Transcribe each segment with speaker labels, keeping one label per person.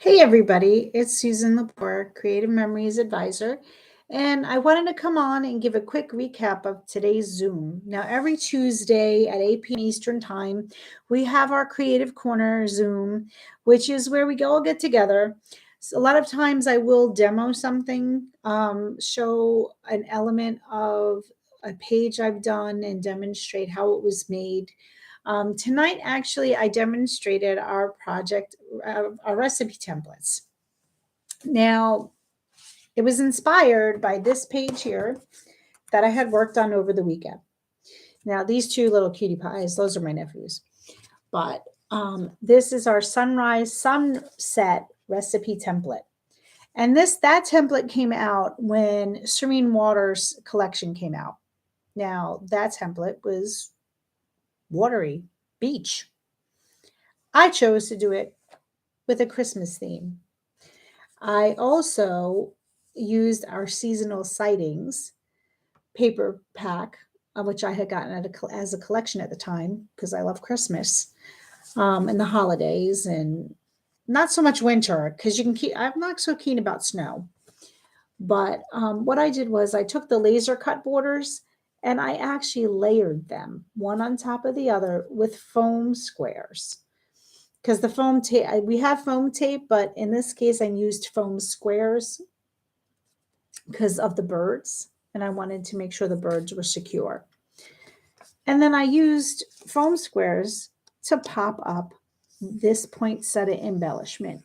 Speaker 1: Hey everybody, it's Susan Lepore, Creative Memories Advisor, and I wanted to come on and give a quick recap of today's Zoom. Now, every Tuesday at 8 p.m. Eastern Time, we have our Creative Corner Zoom, which is where we all get together. So a lot of times I will demo something, show an element of a page I've done and demonstrate how it was made. Tonight, actually, I demonstrated our project, our recipe templates. Now, it was inspired by this page here that I had worked on over the weekend. Now, these two little cutie pies, those are my nephews. But this is our sunrise sunset recipe template. And that template came out when Serene Waters collection came out. Now, that template was watery, beach. I chose to do it with a Christmas theme. I also used our seasonal sightings paper pack, which I had gotten as a collection at the time because I love Christmas and the holidays, and not so much winter because you can keep. I'm not so keen about snow, but what I did was I took the laser cut borders and I actually layered them one on top of the other with foam squares because the foam tape, we have foam tape, but in this case, I used foam squares because of the birds, and I wanted to make sure the birds were secure. And then I used foam squares to pop up this poinsettia embellishment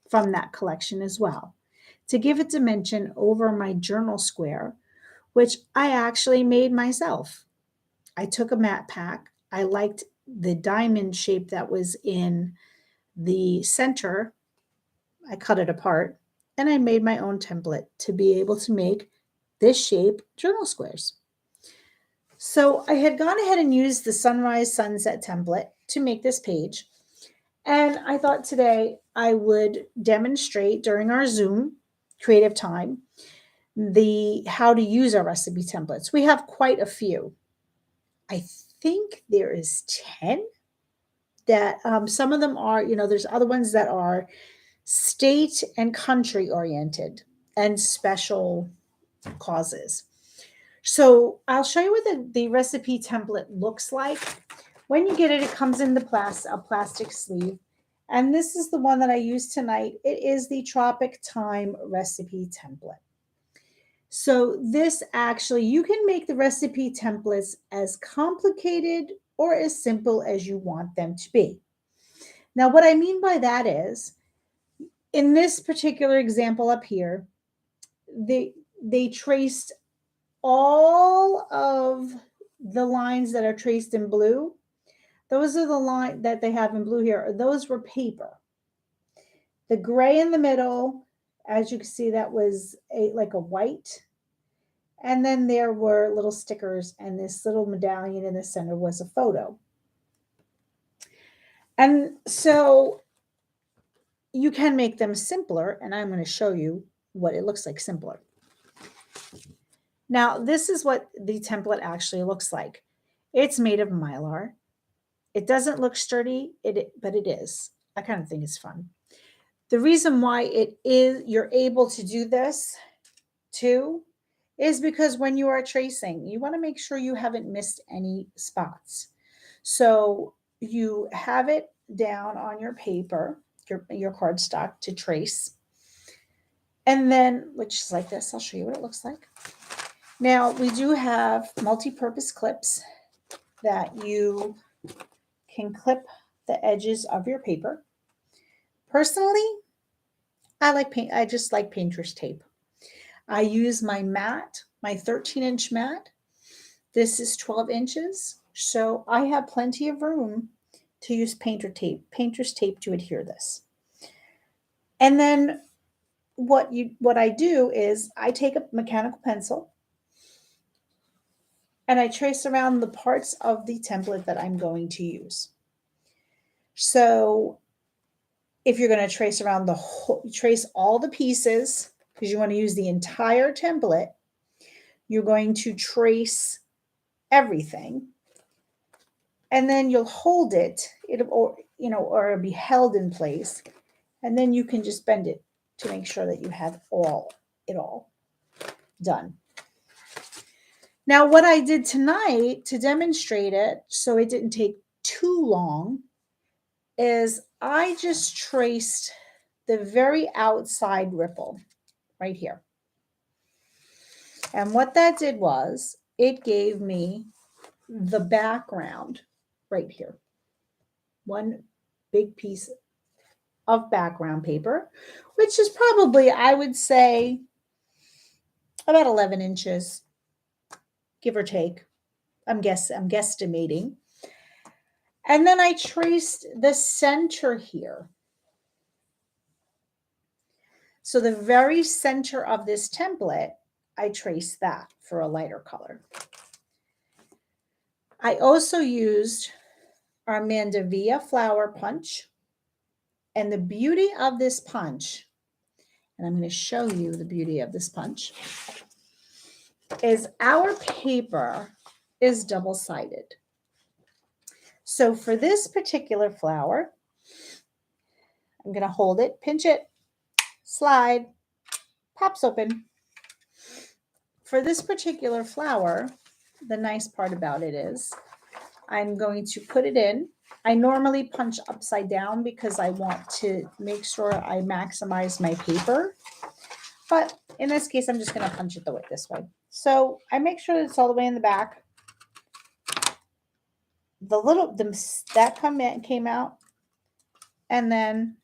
Speaker 1: from that collection as well, to give it dimension over my journal square, which I actually made myself. I took a matte pack. I liked the diamond shape that was in the center. I cut it apart and I made my own template to be able to make this shape journal squares. So I had gone ahead and used the sunrise sunset template to make this page. And I thought today I would demonstrate during our Zoom creative time the how to use our recipe templates. We have quite a few. I think there is 10 that some of them are, there's other ones that are state and country oriented and special causes. So I'll show you what the recipe template looks like. When you get it, it comes in a plastic sleeve. And this is the one that I used tonight. It is the Tropic Time recipe template. So this actually, you can make the recipe templates as complicated or as simple as you want them to be. Now, what I mean by that is, in this particular example up here, they traced all of the lines that are traced in blue. Those are the line that they have in blue here. Those were paper. The gray in the middle, as you can see, that was like a white. And then there were little stickers, and this little medallion in the center was a photo. And so you can make them simpler, and I'm going to show you what it looks like simpler. Now, this is what the template actually looks like. It's made of Mylar. It doesn't look sturdy, but it is. I kind of think it's fun. The reason why you're able to do this too is because when you are tracing, you want to make sure you haven't missed any spots. So you have it down on your paper, your cardstock to trace. And then, which is like this, I'll show you what it looks like. Now, we do have multi-purpose clips that you can clip the edges of your paper. Personally, I just like painter's tape. I use my mat, my 13-inch mat. This is 12 inches, so I have plenty of room to use painter's tape to adhere this. And then what I do is I take a mechanical pencil and I trace around the parts of the template that I'm going to use. So if you're going to trace around trace all the pieces, because you want to use the entire template, you're going to trace everything. And then you'll hold it, or it'll be held in place. And then you can just bend it to make sure that you have it all done. Now, what I did tonight to demonstrate it, so it didn't take too long, is I just traced the very outside ripple right here. And what that did was it gave me the background right here. One big piece of background paper, which is probably, I would say, about 11 inches, give or take. I'm guesstimating. And then I traced the center here. So the very center of this template, I traced that for a lighter color. I also used our Mandevilla flower punch. And the beauty of this punch, and I'm going to show you the beauty of this punch, is our paper is double-sided. So for this particular flower, I'm going to hold it, pinch it, slide, pops open. For this particular flower, the nice part about it is I'm going to put it in. I normally punch upside down because I want to make sure I maximize my paper. But in this case, I'm just going to punch it this way. So I make sure it's all the way in the back. That came out. And then,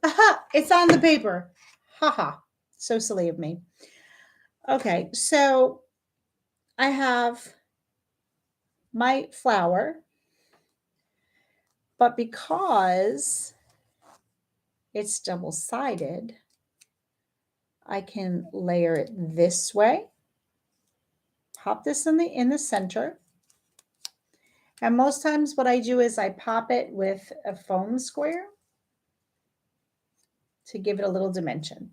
Speaker 1: aha, it's on the paper. Haha, so silly of me. Okay, so I have my flower, but because it's double-sided, I can layer it this way, pop this in the center, and most times what I do is I pop it with a foam square to give it a little dimension.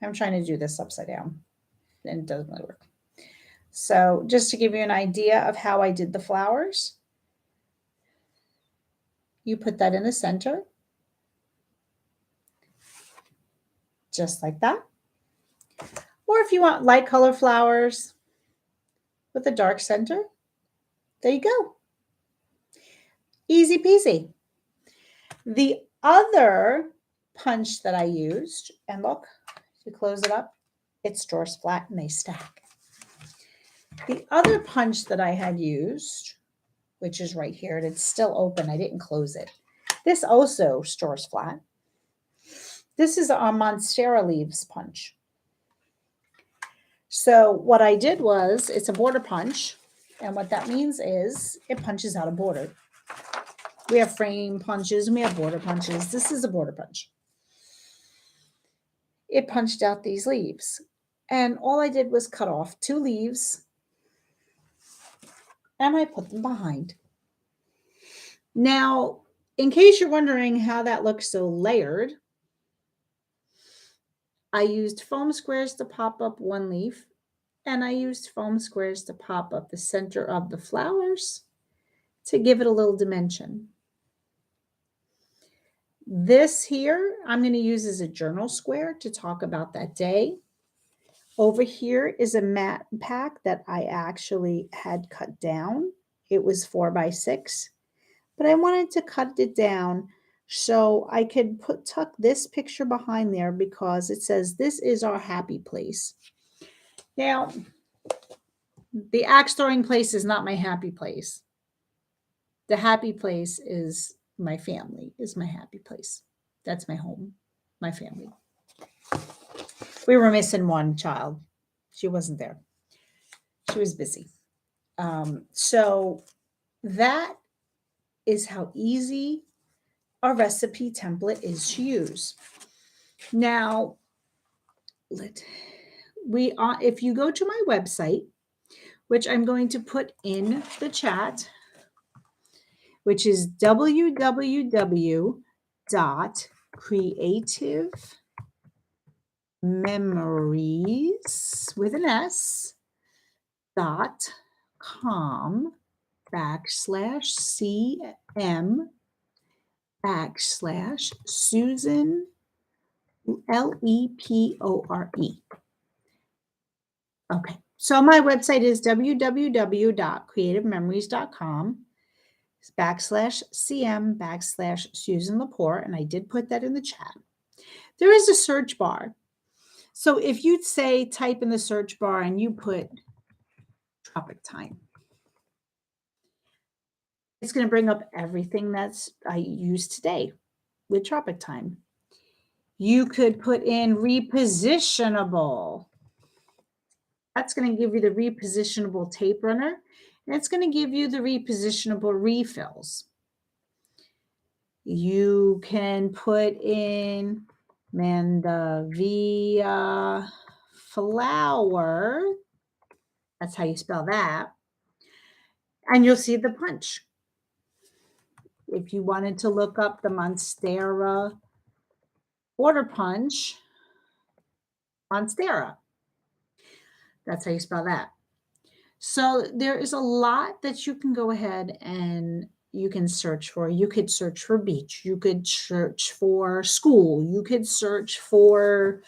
Speaker 1: I'm trying to do this upside down, and it doesn't really work. So just to give you an idea of how I did the flowers, you put that in the center, just like that. Or if you want light color flowers with a dark center, there you go. Easy peasy. The other punch that I used, and look, if you close it up, it's drawers flat and they stack. The other punch that I had used, which is right here, and it's still open, I didn't close it. This also stores flat. This is our Monstera leaves punch. So what I did was, it's a border punch, and what that means is it punches out a border. We have frame punches and we have border punches. This is a border punch. It punched out these leaves, and all I did was cut off 2 leaves and I put them behind. Now, in case you're wondering how that looks so layered, I used foam squares to pop up 1 leaf, and I used foam squares to pop up the center of the flowers to give it a little dimension. This here, I'm going to use as a journal square to talk about that day. Over here is a mat pack that I actually had cut down. It was 4 by 6, but I wanted to cut it down so I could tuck this picture behind there because it says, "This is our happy place." Now, the axe throwing place is not my happy place. The happy place is my family, is my happy place. That's my home, my family. We were missing one child. She wasn't there. She was busy. So that is how easy a recipe template is to use. Now, if you go to my website, which I'm going to put in the chat, which is www.creativememories with an s.com/CM Susan, Lepore. Okay. So my website is www.creativememories.com/cm/Susan Lepore, and I did put that in the chat. There is a search bar. So if you type in the search bar and you put Tropic Time, it's going to bring up everything I used today with Tropic Time. You could put in Repositionable. That's going to give you the repositionable tape runner, and it's going to give you the repositionable refills. You can put in Mandevilla flower. That's how you spell that. And you'll see the punch. If you wanted to look up the Monstera order punch, Monstera. That's how you spell that. So there is a lot that you can go ahead and you can search for. You could search for beach. You could search for school. You could search for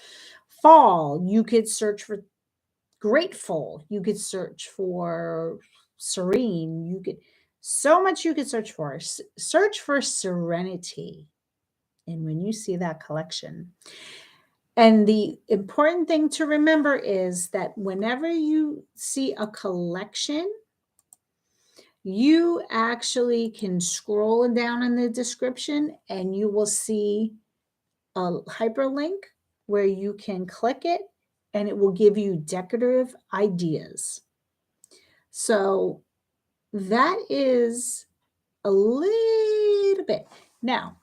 Speaker 1: fall. You could search for grateful. You could search for serene. You could so much you could search for. Search for serenity. And when you see that collection, and the important thing to remember is that whenever you see a collection, you actually can scroll down in the description and you will see a hyperlink where you can click it and it will give you decorative ideas. So that is a little bit. Now,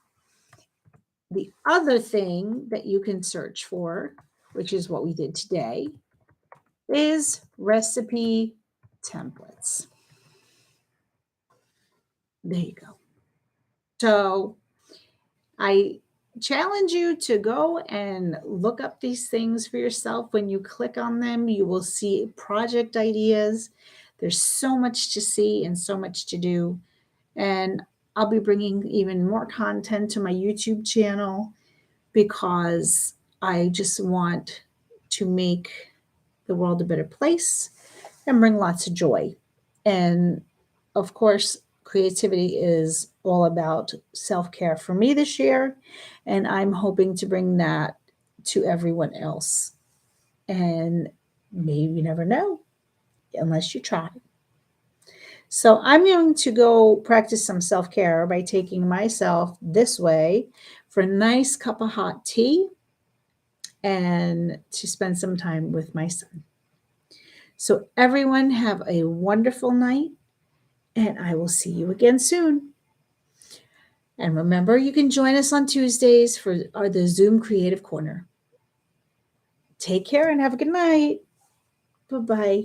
Speaker 1: the other thing that you can search for, which is what we did today, is recipe templates. There you go. So I challenge you to go and look up these things for yourself. When you click on them, you will see project ideas. There's so much to see and so much to do. And I'll be bringing even more content to my YouTube channel because I just want to make the world a better place and bring lots of joy. And of course, creativity is all about self-care for me this year, and I'm hoping to bring that to everyone else. And maybe you never know unless you try. So I'm going to go practice some self-care by taking myself this way for a nice cup of hot tea and to spend some time with my son. So everyone have a wonderful night, and I will see you again soon. And remember, you can join us on Tuesdays for the Zoom Creative Corner. Take care and have a good night. Bye-bye.